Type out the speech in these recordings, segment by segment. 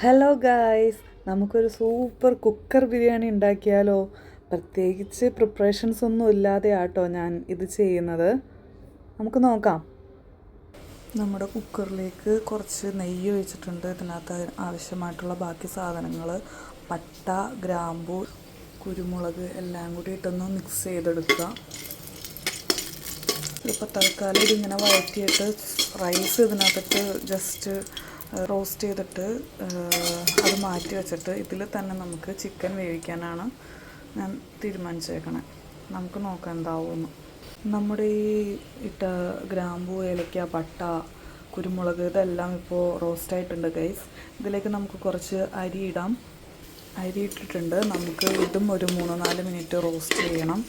Hello guys, നമുക്കൊരു super cooker biryani ഉണ്ടാക്കിയാലോ? പ്രത്യേകിച്ച് പ്രിപ്പറേഷൻസ് ഒന്നും ഇല്ലാതെ ആട്ടോ ഞാൻ ഇത് ചെയ്യുന്നത്. നമുക്ക് നോക്കാം. നമ്മുടെ കുക്കറിലേക്ക് കുറച്ച് നെയ്യ് ഒഴിച്ചിട്ടുണ്ട്. ഇതിനകത്ത് ആവശ്യമായിട്ടുള്ള ബാക്കി സാധനങ്ങൾ പട്ട, ഗ്രാമ്പൂ, കുരുമുളക് എല്ലാം കൂടി ഇട്ടൊന്ന് മിക്സ് ചെയ്തെടുക്കുക. ഇപ്പോൾ തൽക്കാലം ഇതിങ്ങനെ വഴറ്റിയിട്ട് റൈസ് ഇതിനകത്തിട്ട് ജസ്റ്റ് റോസ്റ്റ് ചെയ്തിട്ട് അത് മാറ്റി വെച്ചിട്ട് ഇതിൽ തന്നെ നമുക്ക് ചിക്കൻ വേവിക്കാനാണ് ഞാൻ തീരുമാനിച്ചേക്കണേ. നമുക്ക് നോക്കാം എന്താവുമെന്ന്. നമ്മുടെ ഈ ഇട്ട ഗ്രാമ്പൂ, ഏലക്ക, പട്ട, കുരുമുളക് ഇതെല്ലാം ഇപ്പോൾ റോസ്റ്റായിട്ടുണ്ട് ഗൈസ്. ഇതിലേക്ക് നമുക്ക് കുറച്ച് അരി ഇടാം. അരി ഇട്ടിട്ടുണ്ട്. നമുക്ക് ഇതും ഒരു 3-4 മിനിറ്റ് റോസ്റ്റ് ചെയ്യണം.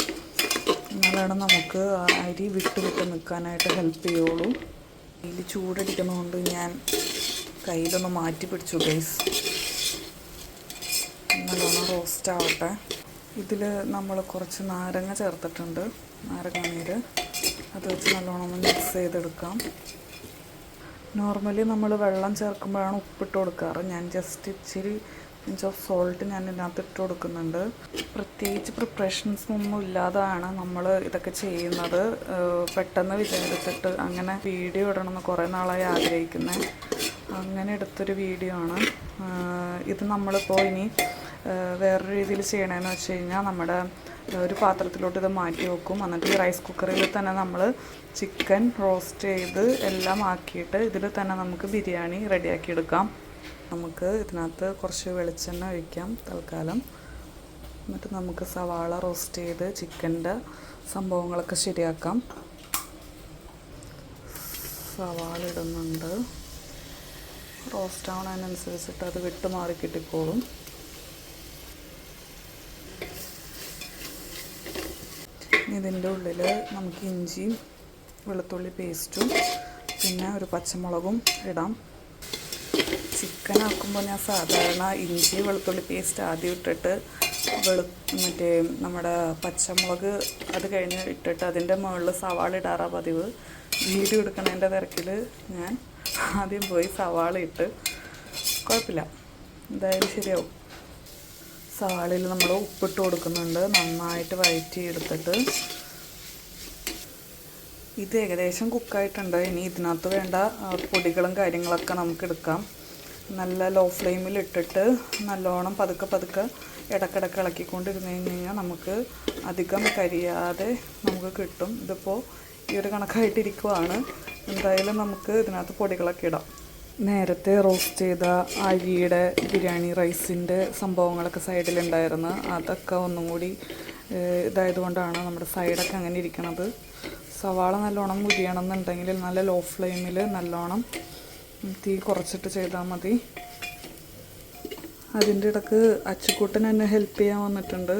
എന്നാലാണ് നമുക്ക് ആ അരി വിട്ട് നിൽക്കാനായിട്ട് ഹെൽപ്പ് ചെയ്യുള്ളൂ. ഇതിൽ ചൂടടിക്കുന്നതുകൊണ്ട് ഞാൻ കയ്യിലൊന്ന് മാറ്റി പിടിച്ചു ഗൈസ്. നല്ലോണം റോസ്റ്റ് ആവട്ടെ. ഇതിൽ നമ്മൾ കുറച്ച് നാരങ്ങ ചേർത്തിട്ടുണ്ട്, നാരങ്ങ നീര്. അത് വെച്ച് നല്ലോണം ഒന്ന് മിക്സ് ചെയ്തെടുക്കാം. നോർമലി നമ്മൾ വെള്ളം ചേർക്കുമ്പോഴാണ് ഉപ്പിട്ട് കൊടുക്കാറ്. ഞാൻ ജസ്റ്റ് ഇച്ചിരി പിഞ്ച് ഓഫ് സോൾട്ട് ഞാൻ ഇതിനകത്ത് ഇട്ട് കൊടുക്കുന്നുണ്ട്. പ്രത്യേകിച്ച് പ്രിപ്പറേഷൻസ് ഒന്നും ഇല്ലാതാണ് നമ്മൾ ഇതൊക്കെ ചെയ്യുന്നത്. പെട്ടെന്ന് വിചാരിച്ചിട്ട് അങ്ങനെ വീഡിയോ ഇടണമെന്ന് കുറേ നാളായി ആഗ്രഹിക്കുന്നത്. അങ്ങനെ എടുത്തൊരു വീഡിയോ ആണ് ഇത്. നമ്മളിപ്പോൾ ഇനി വേറൊരു രീതിയിൽ ചെയ്യണമെന്ന് വെച്ച് കഴിഞ്ഞാൽ നമ്മുടെ ഒരു പാത്രത്തിലോട്ട് ഇത് മാറ്റി വെക്കും. എന്നിട്ട് ഈ റൈസ് കുക്കറിൽ തന്നെ നമ്മൾ ചിക്കൻ റോസ്റ്റ് ചെയ്ത് എല്ലാം ആക്കിയിട്ട് ഇതിൽ തന്നെ നമുക്ക് ബിരിയാണി റെഡിയാക്കി എടുക്കാം. നമുക്ക് ഇതിനകത്ത് കുറച്ച് വെളിച്ചെണ്ണ ഒഴിക്കാം തൽക്കാലം. എന്നിട്ട് നമുക്ക് സവാള റോസ്റ്റ് ചെയ്ത് ചിക്കൻ്റെ സംഭവങ്ങളൊക്കെ ശരിയാക്കാം. സവാള ഇടുന്നുണ്ട്. റോസ്റ്റ് ആവുന്നതിനനുസരിച്ചിട്ട് അത് വിട്ട് മാറി കിട്ടിക്കോളും. ഇതിൻ്റെ ഉള്ളിൽ നമുക്ക് ഇഞ്ചിയും വെളുത്തുള്ളി പേസ്റ്റും പിന്നെ ഒരു പച്ചമുളകും ഇടാം. ചിക്കൻ ആക്കുമ്പോൾ ഞാൻ സാധാരണ ഇഞ്ചി വെളുത്തുള്ളി പേസ്റ്റ് ആദ്യം ഇട്ടിട്ട് മറ്റേ നമ്മുടെ പച്ചമുളക് അത് കഴിഞ്ഞ് ഇട്ടിട്ട് അതിൻ്റെ മുകളിൽ സവാള ഇടാറാണ് പതിവ്. വീഡിയോ എടുക്കണതിൻ്റെ തിരക്കിൽ ഞാൻ ആദ്യം പോയി സവാള ഇട്ട്. കുഴപ്പമില്ല, എന്തായാലും ശരിയാവും. സവാളയിൽ നമ്മൾ ഉപ്പിട്ട് കൊടുക്കുന്നുണ്ട്. നന്നായിട്ട് വഴറ്റി എടുത്തിട്ട് ഇത് ഏകദേശം കുക്കായിട്ടുണ്ട്. ഇനി ഇതിനകത്ത് വേണ്ട പൊടികളും കാര്യങ്ങളൊക്കെ നമുക്ക് എടുക്കാം. നല്ല ലോ ഫ്ലെയിമിൽ ഇട്ടിട്ട് നല്ലോണം പതുക്കെ ഇടക്കിടക്ക് ഇളക്കിക്കൊണ്ടിരുന്ന് കഴിഞ്ഞാൽ നമുക്ക് അധികം കരിയാതെ നമുക്ക് കിട്ടും. ഇതിപ്പോൾ ഈ ഒരു കണക്കായിട്ടിരിക്കുവാണ്. എന്തായാലും നമുക്ക് ഇതിനകത്ത് പൊടികളൊക്കെ ഇടാം. നേരത്തെ റോസ്റ്റ് ചെയ്ത അരിയുടെ ബിരിയാണി റൈസിൻ്റെ സംഭവങ്ങളൊക്കെ സൈഡിലുണ്ടായിരുന്നു. അതൊക്കെ ഒന്നും കൂടി ഇതായതുകൊണ്ടാണ് നമ്മുടെ സൈഡൊക്കെ അങ്ങനെ ഇരിക്കണത്. സവാള നല്ലോണം മുരിയണം എന്നുണ്ടെങ്കിൽ നല്ല ലോ ഫ്ലെയിമിൽ നല്ലോണം തീ കുറച്ചിട്ട് ചെയ്താൽ മതി. അതിൻ്റെ ഇടയ്ക്ക് അച്ചുകൂട്ടൻ എന്നെ ഹെൽപ്പ് ചെയ്യാൻ വന്നിട്ടുണ്ട്.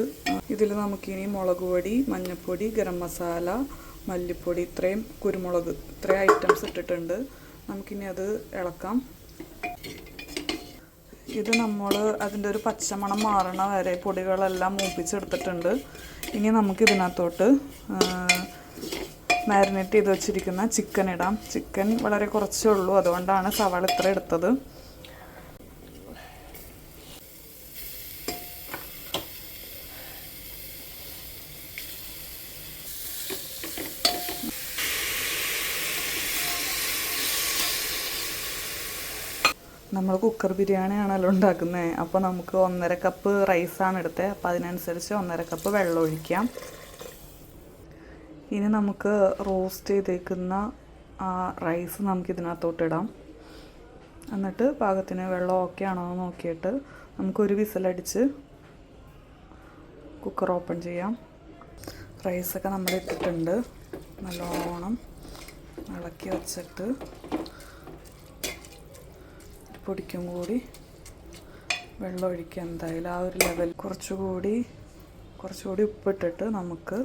ഇതിൽ നമുക്കിനി മുളക് പൊടി, മഞ്ഞൾപ്പൊടി, ഗരം മസാല, മല്ലിപ്പൊടി, ഇത്രയും കുരുമുളക്, ഇത്രയും ഐറ്റംസ് ഇട്ടിട്ടുണ്ട്. നമുക്കിനി അത് ഇളക്കാം. ഇത് നമ്മൾ അതിൻ്റെ ഒരു പച്ചമണം മാറണ വരെ പൊടികളെല്ലാം മൂപ്പിച്ചെടുത്തിട്ടുണ്ട്. ഇനി നമുക്ക് ഇതിനകത്തോട്ട് മാരിനേറ്റ് ചെയ്ത് വെച്ചിരിക്കുന്ന ചിക്കൻ ഇടാം. ചിക്കൻ വളരെ കുറച്ചേ ഉള്ളൂ, അതുകൊണ്ടാണ് സവാള ഇത്ര എടുത്തത്. നമ്മൾ കുക്കർ ബിരിയാണിയാണല്ലോ ഉണ്ടാക്കുന്നത്. അപ്പോൾ നമുക്ക് 1.5 കപ്പ് റൈസാണ് എടുത്തത്. അപ്പോൾ അതിനനുസരിച്ച് 1.5 കപ്പ് വെള്ളം ഒഴിക്കാം. ഇനി നമുക്ക് റോസ്റ്റ് ചെയ്തേക്കുന്ന ആ റൈസ് നമുക്ക് ഇതിനകത്തോട്ടിടാം. എന്നിട്ട് പാകത്തിന് വെള്ളം ഓക്കെ ആണോ എന്ന് നോക്കിയിട്ട് നമുക്കൊരു വിസിലടിച്ച് കുക്കർ ഓപ്പൺ ചെയ്യാം. റൈസൊക്കെ നമ്മൾ ഇട്ടിട്ടുണ്ട്. നല്ലോണം ഇളക്കി വെച്ചിട്ട് പൊടിക്കും കൂടി വെള്ളം ഒഴിക്കുക. എന്തായാലും ആ ഒരു ലെവൽ കുറച്ചുകൂടി ഉപ്പിട്ടിട്ട് നമുക്ക്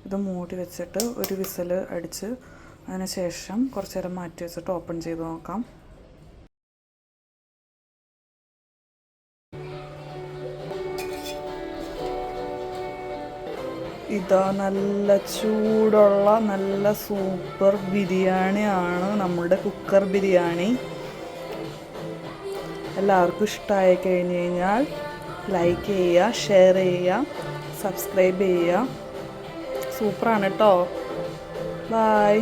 ഇത് മൂടി വെച്ചിട്ട് ഒരു വിസിൽ അടിച്ച് അതിന് ശേഷം കുറച്ച് നേരം മാറ്റി വെച്ചിട്ട് ഓപ്പൺ ചെയ്ത് നോക്കാം. ഇതാ നല്ല ചൂടുള്ള നല്ല സൂപ്പർ ബിരിയാണിയാണ് നമ്മളുടെ കുക്കർ ബിരിയാണി. എല്ലാവർക്കും ഇഷ്ടമായി കഴിഞ്ഞ് കഴിഞ്ഞാൽ ലൈക്ക് ചെയ്യുക, ഷെയർ ചെയ്യുക, സബ്സ്ക്രൈബ് ചെയ്യുക. സൂപ്പറാണ് കേട്ടോ. ബായ്.